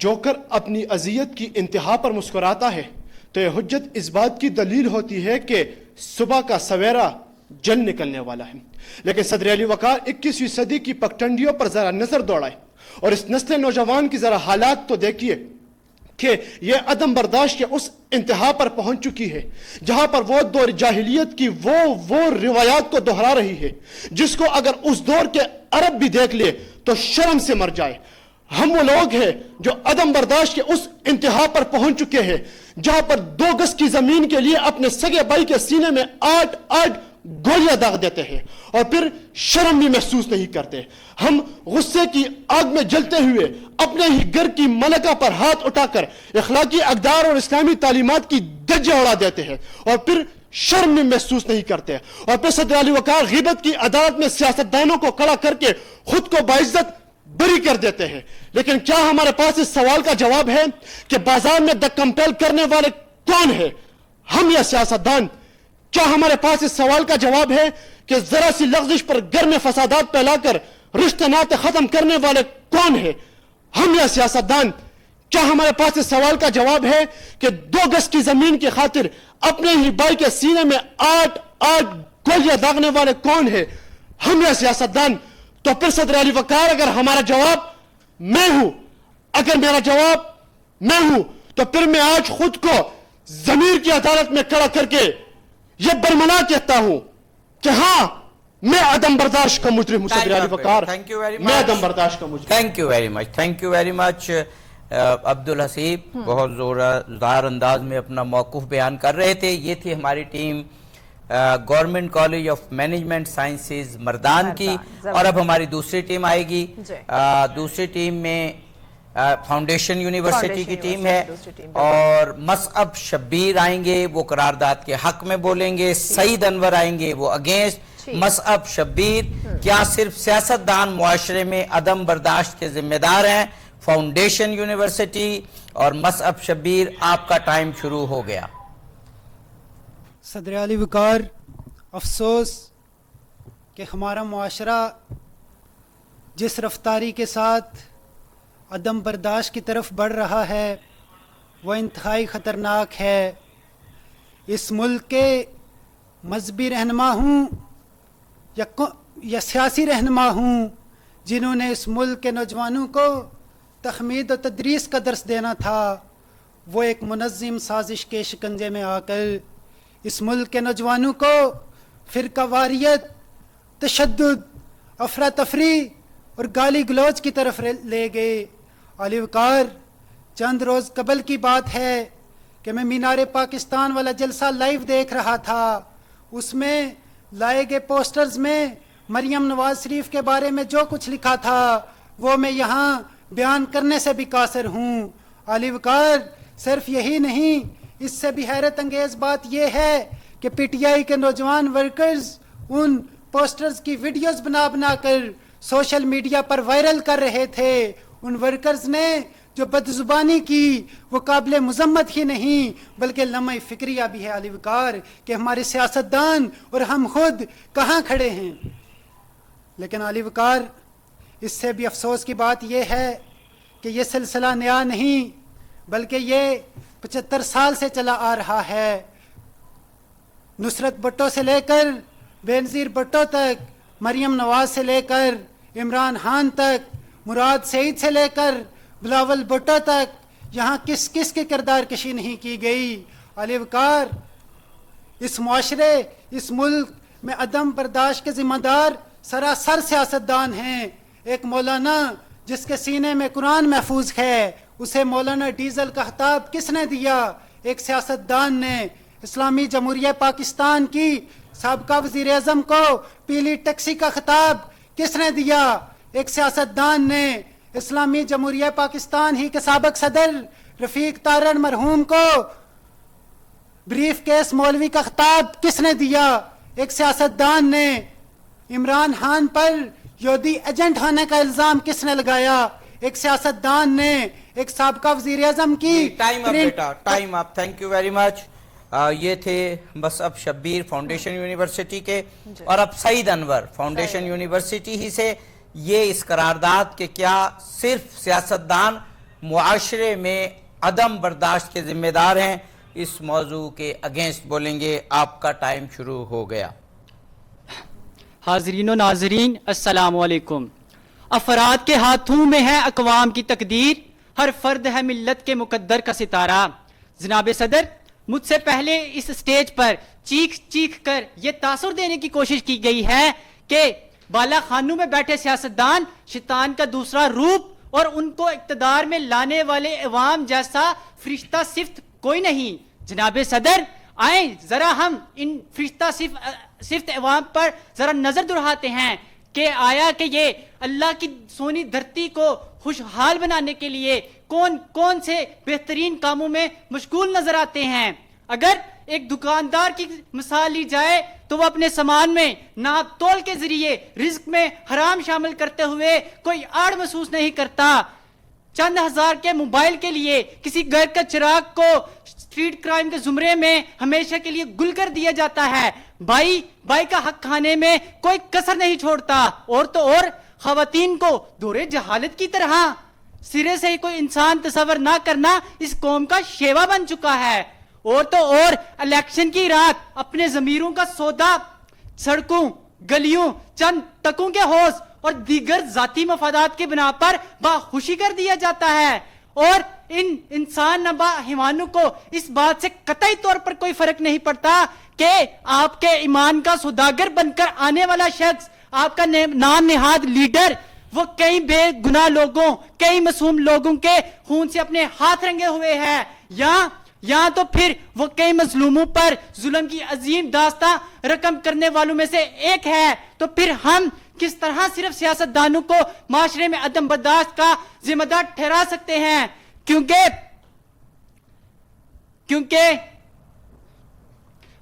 جوکر اپنی اذیت کی انتہا پر مسکراتا ہے تو یہ حجت اس بات کی دلیل ہوتی ہے کہ صبح کا سویرا جل نکلنے والا ہے. لیکن صدر علی وقار 21ویں صدی کی پگڈنڈیوں پر ذرا نظر دوڑائے اور اس نسل نوجوان کی ذرا حالات تو دیکھیے کہ یہ عدم برداشت کے اس انتہا پر پہنچ چکی ہے جہاں پر وہ دور جاہلیت کی وہ روایات کو دہرا رہی ہے جس کو اگر اس دور کے عرب بھی دیکھ لے تو شرم سے مر جائے. ہم وہ لوگ ہیں جو عدم برداشت کے اس انتہا پر پہنچ چکے ہیں جہاں پر 2 گز کی زمین کے لیے اپنے سگے بھائی کے سینے میں 8 گولیاں داغ دیتے ہیں اور پھر شرم بھی محسوس نہیں کرتے. ہم غصے کی آگ میں جلتے ہوئے اپنے ہی گھر کی ملکہ پر ہاتھ اٹھا کر اخلاقی اقدار اور اسلامی تعلیمات کی دھجیاں اڑا دیتے ہیں اور پھر شرم بھی محسوس نہیں کرتے. اور پھر صدر علی وقار غیبت کی عدالت میں سیاستدانوں کو کھڑا کر کے خود کو باعزت بری کر دیتے ہیں. لیکن کیا ہمارے پاس اس سوال کا جواب ہے کہ بازار میں دا کمپیل کرنے والے کون ہیں، ہم یا سیاستدان؟ کیا ہمارے پاس اس سوال کا جواب ہے کہ ذرا سی لغزش پر گھر میں فسادات پھیلا کر رشتے ناطے ختم کرنے والے کون ہیں، ہم یا سیاستدان؟ کیا ہمارے پاس اس سوال کا جواب ہے کہ 2 گز کی زمین کی خاطر اپنے ہی بھائی کے سینے میں 8 گولیاں داغنے والے کون ہیں، ہم یا سیاستدان؟ تو پھر صدر علی وقار اگر ہمارا جواب میں ہوں، اگر میرا جواب میں ہوں، تو پھر میں آج خود کو ضمیر کی عدالت میں کھڑا کر کے یہ برملا کہتا ہوں کہ ہاں میں عدم برداشت کا مجرم ہوں. صدر علی وقار میں عدم برداشت کا مجرم. Thank you very much Abdulhasib بہت زوردار انداز میں اپنا موقف بیان کر رہے تھے. یہ تھی ہماری team government college of management sciences Mardan کی. اور اب ہماری دوسری ٹیم آئے گی. دوسری ٹیم میں فاؤنڈیشن یونیورسٹی کی ٹیم ہے اور مصعب شبیر آئیں گے، وہ قرارداد کے حق میں بولیں گے. سعید انور آئیں گے، وہ اگینسٹ. مصعب شبیر، کیا صرف سیاستدان معاشرے میں عدم برداشت کے ذمہ دار ہیں؟ فاؤنڈیشن یونیورسٹی اور مصعب شبیر، آپ کا ٹائم شروع ہو گیا. صدر علی وقار، افسوس کہ ہمارا معاشرہ جس رفتاری کے ساتھ عدم برداشت کی طرف بڑھ رہا ہے وہ انتہائی خطرناک ہے. اس ملک کے مذہبی رہنما ہوں یا سیاسی رہنما ہوں جنہوں نے اس ملک کے نوجوانوں کو تخمید و تدریس کا درس دینا تھا، وہ ایک منظم سازش کے شکنجے میں آ کر اس ملک کے نوجوانوں کو فرقہ واریت، تشدد، افراتفری اور گالی گلوچ کی طرف لے گئے. علی وقار، چند روز قبل کی بات ہے کہ میں مینار پاکستان والا جلسہ لائیو دیکھ رہا تھا. اس میں لائے گئے پوسٹرز میں مریم نواز شریف کے بارے میں جو کچھ لکھا تھا وہ میں یہاں بیان کرنے سے بھی قاصر ہوں. علی وقار، صرف یہی نہیں، اس سے بھی حیرت انگیز بات یہ ہے کہ پی ٹی آئی کے نوجوان ورکرز ان پوسٹرز کی ویڈیوز بنا کر سوشل میڈیا پر وائرل کر رہے تھے. ان ورکرز نے جو بدزبانی کی وہ قابل مذمت ہی نہیں بلکہ لمحہ فکریہ بھی ہے. علی وقار، کہ ہمارے سیاستدان اور ہم خود کہاں کھڑے ہیں. لیکن علی وقار، اس سے بھی افسوس کی بات یہ ہے کہ یہ سلسلہ نیا نہیں بلکہ یہ 75 سال سے چلا آ رہا ہے. نصرت بھٹو سے لے کر بینظیر بھٹو تک، مریم نواز سے لے کر عمران خان تک، مراد سعید سے لے کر بلاول بھٹو تک، یہاں کس کس کی کردار کشی نہیں کی گئی. علی وقار، اس معاشرے، اس ملک میں عدم برداشت کے ذمہ دار سراسر سیاستدان ہیں. ایک مولانا جس کے سینے میں قرآن محفوظ ہے، اسے مولانا ڈیزل کا خطاب کس نے دیا؟ ایک سیاستدان نے. اسلامی جمہوریہ پاکستان کی سابقہ وزیر اعظم کو پیلی ٹیکسی کا خطاب کس نے دیا؟ ایک سیاستدان نے. اسلامی جمہوریہ پاکستان ہی کے سابق صدر رفیق تارڑ مرحوم کو بریف کیس مولوی کا خطاب کس نے دیا؟ ایک سیاستدان نے. عمران خان پر یہودی ایجنٹ ہونے کا الزام کس نے لگایا؟ ایک سیاستدان نے. ایک سابقہ وزیر اعظم کی ٹائم آپ. Thank you very much. یہ تھے مصعب شبیر فاؤنڈیشن یونیورسٹی کے اور اب سعید انور فاؤنڈیشن یونیورسٹی ہی سے. یہ اس قرارداد کے کیا صرف سیاستدان معاشرے میں عدم برداشت کے ذمہ دار ہیں، اس موضوع کے اگینسٹ بولیں گے. آپ کا ٹائم شروع ہو گیا. حاضرین و ناظرین السلام علیکم. افراد کے ہاتھوں میں ہے اقوام کی تقدیر، ہر فرد ہے ملت کے مقدر کا ستارہ. جناب صدر، مجھ سے پہلے اس سٹیج پر چیخ چیخ کر یہ تاثر دینے کی کوشش کی گئی ہے کہ بالا خانوں میں بیٹھے سیاستدان شیطان کا دوسرا روپ اور ان کو اقتدار میں لانے والے عوام جیسا فرشتہ صفت کوئی نہیں. جناب صدر، آئیں ذرا ہم ان فرشتہ صفت عوام پر ذرا نظر دہراتے ہیں کہ آیا کہ یہ اللہ کی سونی دھرتی کو خوشحال بنانے کے لیے کون کون سے بہترین کاموں میں مشغول نظر آتے ہیں. اگر ایک دکاندار کی مثال لی جائے تو وہ اپنے سامان میں ناپ تول کے ذریعے رزق میں حرام شامل کرتے ہوئے کوئی آڑ محسوس نہیں کرتا. چند ہزار کے موبائل کے لیے کسی گھر کا چراغ کو اسٹریٹ کرائم کے زمرے میں ہمیشہ کے لیے گل کر دیا جاتا ہے. بائی کا حق کھانے میں کوئی کسر نہیں چھوڑتا. اور تو اور خواتین کو دورے جہالت کی طرح سرے سے کوئی انسان تصور نہ کرنا اس قوم کا شیوا بن چکا ہے. اور تو اور الیکشن کی رات اپنے ضمیروں کا سودا سڑکوں، گلیوں، چند ٹکوں کے حوض اور دیگر ذاتی مفادات کی بنا پر باخوشی کر دیا جاتا ہے. اور ان انسان نبا حیوانوں کو اس بات سے قطعی طور پر کوئی فرق نہیں پڑتا کہ آپ کے ایمان کا سوداگر بن کر آنے والا شخص، آپ کا نام نہاد لیڈر، وہ کئی بے گناہ لوگوں، کئی معصوم لوگوں کے خون سے اپنے ہاتھ رنگے ہوئے ہیں، یا تو پھر وہ کئی مظلوموں پر ظلم کی عظیم داستان رقم کرنے والوں میں سے ایک ہے. تو پھر ہم کس طرح صرف سیاستدانوں کو معاشرے میں عدم برداشت کا ذمہ دار ٹھہرا سکتے ہیں؟ کیونکہ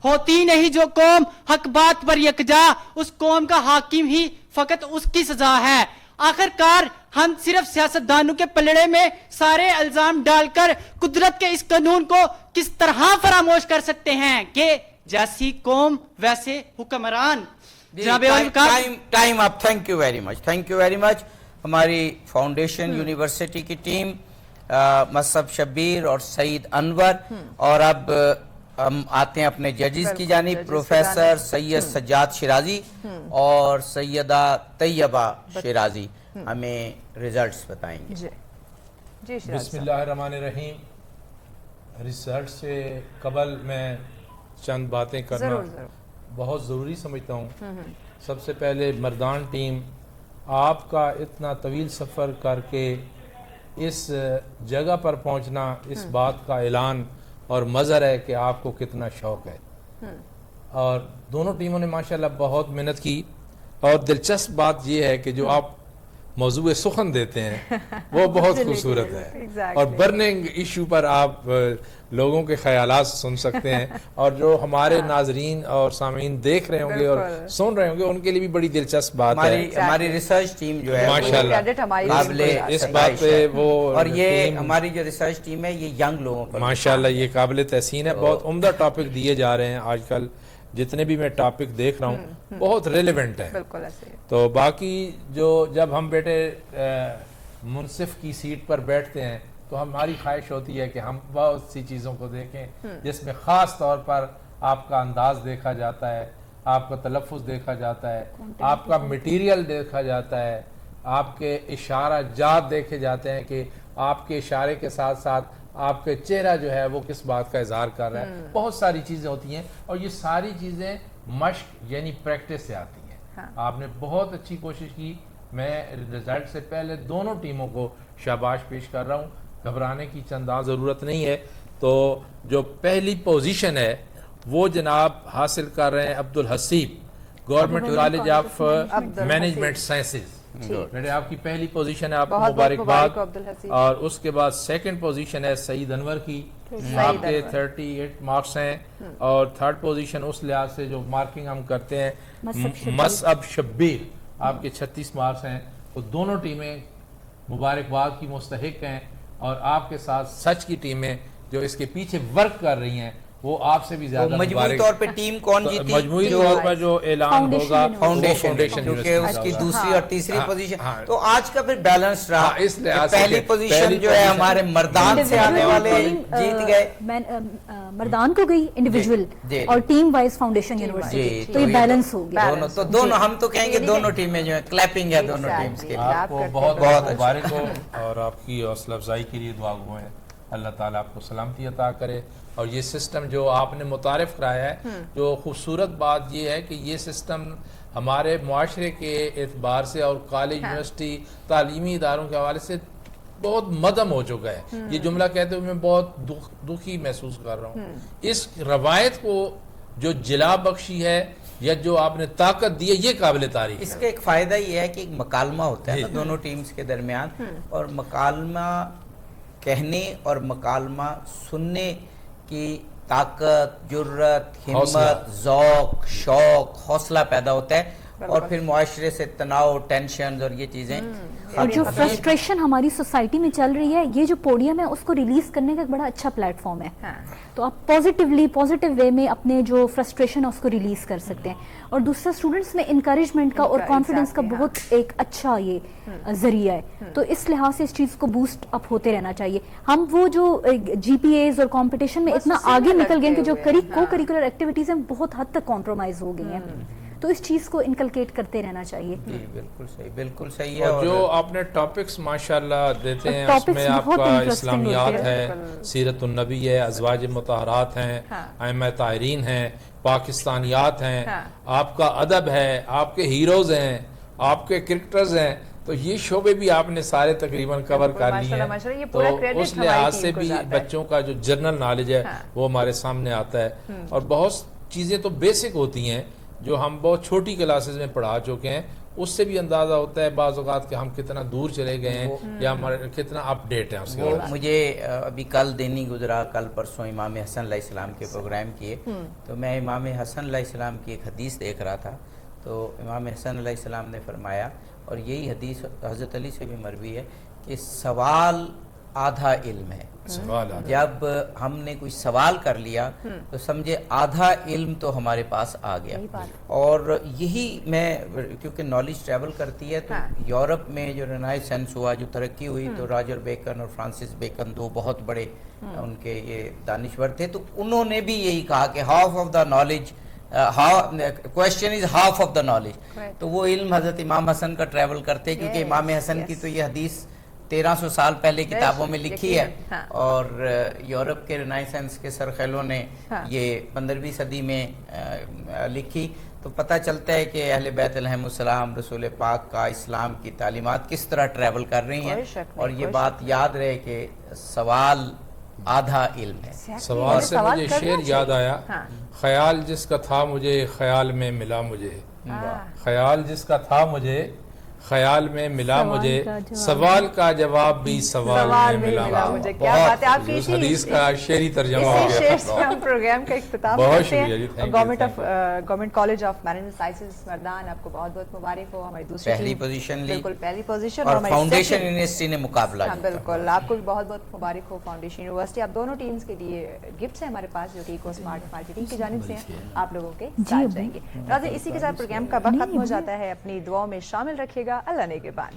ہوتی نہیں جو قوم حق بات پر یکجا، اس قوم کا حاکم ہی فقط اس کی سزا ہے. آخر کار ہم صرف سیاستدانوں کے پلڑے میں سارے الزام ڈال کر قدرت کے اس قانون کو کس طرح فراموش کر سکتے ہیں کہ جیسی قوم ویسے حکمران. Time up. Thank you very much. ہماری فاؤنڈیشن یونیورسٹی کی ٹیم مصعب شبیر اور سعید انور. اور اب ہم آتے ہیں اپنے ججز کی جانب. پروفیسر سید سجاد شیرازی اور سیدہ طیبہ شیرازی ہمیں ریزلٹس بتائیں گے. بسم اللہ الرحمن الرحیم. ریزلٹ سے قبل میں چند باتیں کرنا بہت ضروری سمجھتا ہوں. سب سے پہلے مردان ٹیم، آپ کا اتنا طویل سفر کر کے اس جگہ پر پہنچنا اس بات کا اعلان اور مظہر ہے کہ آپ کو کتنا شوق ہے. اور دونوں ٹیموں نے ماشاءاللہ بہت محنت کی. اور دلچسپ بات یہ ہے کہ جو آپ موضوع سخن دیتے ہیں وہ بہت خوبصورت ہے اور برننگ ایشو پر آپ لوگوں کے خیالات سن سکتے ہیں. اور جو ہمارے ناظرین اور سامعین دیکھ رہے ہوں گے اور سن رہے ہوں گے ان کے لیے بھی بڑی دلچسپ بات ہے. ہماری ریسرچ ٹیم جو ہے ماشاءاللہ اس بات پہ وہ، اور یہ ہماری جو ریسرچ ٹیم ہے یہ ینگ لوگوں پر ماشاءاللہ یہ قابل تحسین ہے. بہت عمدہ ٹاپک دیے جا رہے ہیں آج کل. جتنے بھی میں ٹاپک دیکھ رہا ہوں بہت ریلیونٹ ہے. تو باقی جب ہم بیٹے منصف کی سیٹ پر بیٹھتے ہیں تو ہماری خواہش ہوتی ہے کہ ہم بہت سی چیزوں کو دیکھیں جس میں خاص طور پر آپ کا انداز دیکھا جاتا ہے، آپ کا تلفظ دیکھا جاتا ہے، آپ کا میٹیریل دیکھا جاتا ہے، آپ کے اشارہ جات دیکھے جاتے ہیں کہ آپ کے اشارے کے ساتھ ساتھ آپ کے چہرہ جو ہے وہ کس بات کا اظہار کر رہا ہے. بہت ساری چیزیں ہوتی ہیں اور یہ ساری چیزیں مشق یعنی پریکٹس سے آتی ہیں. آپ نے بہت اچھی کوشش کی. میں رزلٹ سے پہلے دونوں ٹیموں کو شاباش پیش کر رہا ہوں. گھبرانے کی چندان ضرورت نہیں ہے. تو جو پہلی پوزیشن ہے وہ جناب حاصل کر رہے ہیں Abdulhasib, government college of management sciences. آپ کی پہلی پوزیشن ہے، آپ کو مبارکباد. اور اس کے بعد سیکنڈ پوزیشن ہے سعید انور کی، آپ کے 38 مارکس ہیں. اور تھرڈ پوزیشن اس لحاظ سے جو مارکنگ ہم کرتے ہیں مصعب شبیر، آپ کے 36 مارکس ہیں. تو دونوں ٹیمیں مبارکباد کی مستحق ہیں. اور آپ کے ساتھ سچ کی ٹیمیں جو اس کے پیچھے ورک کر رہی ہیں وہ آپ سے بھی زیادہ مجموعی طور پہ ٹیم کون جیتی؟ مجموعی طور پر جو اعلان ہوگا فاؤنڈیشن کیونکہ اس کی دوسری اور تیسری پوزیشن، تو آج کا پھر بیلنس رہا، اس لحاظ سے پہلی پوزیشن جو ہے ہمارے مردان سے آنے والے جیت گئے، مردان کو گئی انڈیویجول اور ٹیم وائز فاؤنڈیشن یونیورسٹی، تو یہ بیلنس ہو گیا تو دونوں ہم تو کہیں گے دونوں ٹیمیں جو ہیں کلیپنگ ہے دونوں ٹیمز کے لیے. آپ کو بہت بہت مبارک ہو اور آپ کی حوصلہ افزائی کے لیے دعا گو ہیں. اللہ تعالیٰ آپ کو سلامتی عطا کرے. اور یہ سسٹم جو آپ نے متعارف کرایا ہے، جو خوبصورت بات یہ ہے کہ یہ سسٹم ہمارے معاشرے کے اعتبار سے اور کالج یونیورسٹی تعلیمی اداروں کے حوالے سے بہت مدھم ہو چکا ہے. یہ جملہ کہتے ہوئے میں بہت دکھی محسوس کر رہا ہوں. اس روایت کو جو جلا بخشی ہے یا جو آپ نے طاقت دی ہے، یہ قابل تعریف. اس کا ایک فائدہ یہ ہے کہ ایک مکالمہ ہوتا ہے دونوں ٹیمز کے درمیان، اور مکالمہ کہنے اور مکالمہ سننے کی طاقت، جرت، ہمت، ذوق، شوق، حوصلہ پیدا ہوتا ہے، اور پھر معاشرے سے تناؤ، ٹینشن اور یہ چیزیں. اور جو فرسٹریشن ہماری سوسائٹی میں چل رہی ہے، یہ جو پوڈیم ہے اس کو ریلیز کرنے کا ایک بڑا اچھا پلیٹ فارم ہے. تو آپ پازیٹیو وے میں اپنے جو فرسٹریشن ہے اس کو ریلیز کر سکتے ہیں. اور دوسرا اسٹوڈنٹس میں انکریجمنٹ کا اور کانفیڈنس کا بہت ایک اچھا یہ ذریعہ ہے. تو اس لحاظ سے اس چیز کو بوسٹ اپ ہوتے رہنا چاہیے. ہم وہ جو جی پی ایز اور کمپٹیشن میں اتنا آگے نکل گئے ہیں کہ جو کو کریکولر ایکٹیویٹیز ہیں بہت حد تک کمپرومائز ہو گئی ہیں. تو اس چیز کو انکلکیٹ کرتے رہنا چاہیے. بالکل صحیح، بالکل صحیح ہے. اور جو آپ نے ٹاپکس ماشاءاللہ دیتے ہیں اس میں آپ کا اسلامیات ہے، سیرت النبی ہے، ازواج مطہرات ہیں، ائمہ طاہرین ہیں، پاکستانیات ہیں، آپ کا ادب ہے، آپ کے ہیروز ہیں، آپ کے کرکٹرز ہیں. تو یہ شعبے بھی آپ نے سارے تقریباً کور کر لیے ہیں. تو اس لحاظ سے بھی بچوں کا جو جنرل نالج ہے وہ ہمارے سامنے آتا ہے. اور بہت چیزیں تو بیسک ہوتی ہیں جو ہم بہت چھوٹی کلاسز میں پڑھا چکے ہیں، اس سے بھی اندازہ ہوتا ہے بعض اوقات کہ ہم کتنا دور چلے گئے ہیں یا ہمارے کتنا اپ ڈیٹ ہے اس کے بعد. مجھے ابھی کل دن ہی گزرا، کل پرسوں امام حسن علیہ السلام کے پروگرام کیے، تو میں امام حسن علیہ السلام کی ایک حدیث دیکھ رہا تھا. تو امام حسن علیہ السلام نے فرمایا، اور یہی حدیث حضرت علی سے بھی مروی ہے، کہ سوال آدھا علم ہے. جب ہم نے کوئی سوال کر لیا تو سمجھے آدھا علم تو ہمارے پاس آ گیا. اور یہی میں کیونکہ نالج ٹریول کرتی ہے، تو یورپ میں جو رینائسنس ہوا، جو ترقی ہوئی، تو راجر بیکن اور فرانسس بیکن دو بہت بڑے ان کے یہ دانشور تھے، تو انہوں نے بھی یہی کہا کہ half of the knowledge question is half of the knowledge. تو وہ علم حضرت امام حسن کا ٹریول کرتے، کیونکہ امام حسن کی تو یہ حدیث 1300 سال پہلے کتابوں میں لکھی ہے، اور یورپ کے رینائسنس کے سرخیلوں نے یہ 15ویں صدی میں لکھی. تو پتہ چلتا ہے کہ اہل بیت علیہم السلام رسول پاک کا اسلام کی تعلیمات کس طرح ٹریول کر رہی ہیں. اور یہ بات یاد رہے کہ سوال آدھا علم ہے. سوال سے مجھے شعر یاد آیا، خیال جس کا تھا مجھے خیال میں ملا مجھے، خیال جس کا تھا مجھے خیال میں ملا مجھے، سوال کا جواب بھی سوال میں ملا مجھے. کیا بات ہے آپ کی. اس حدیث کا شعری ترجمہ ہو گیا. اسی شعر سے ہم پروگرام کا اختتام کرتے ہیں. Government college of management sciences Mardan, آپ کو بہت بہت مبارک ہو. ہماری دوسری پہلی پوزیشن لی، بالکل پہلی پوزیشن، اور فاؤنڈیشن یونیورسٹی نے مقابلہ. بالکل آپ کو بھی بہت بہت مبارک ہو فاؤنڈیشن یونیورسٹی. آپ دونوں ٹیمز کے لیے گفٹس ہیں ہمارے پاس جو کہ ایکو اسمارٹ مارکیٹنگ کی جانب سے ہیں، آپ لوگوں کے ساتھ جائیں گے. ناظرین، اسی کے ساتھ پروگرام کا وقت ختم ہو جاتا ہے. اپنی دعاؤں میں شامل رکھیے گا. اللہ نگہبان.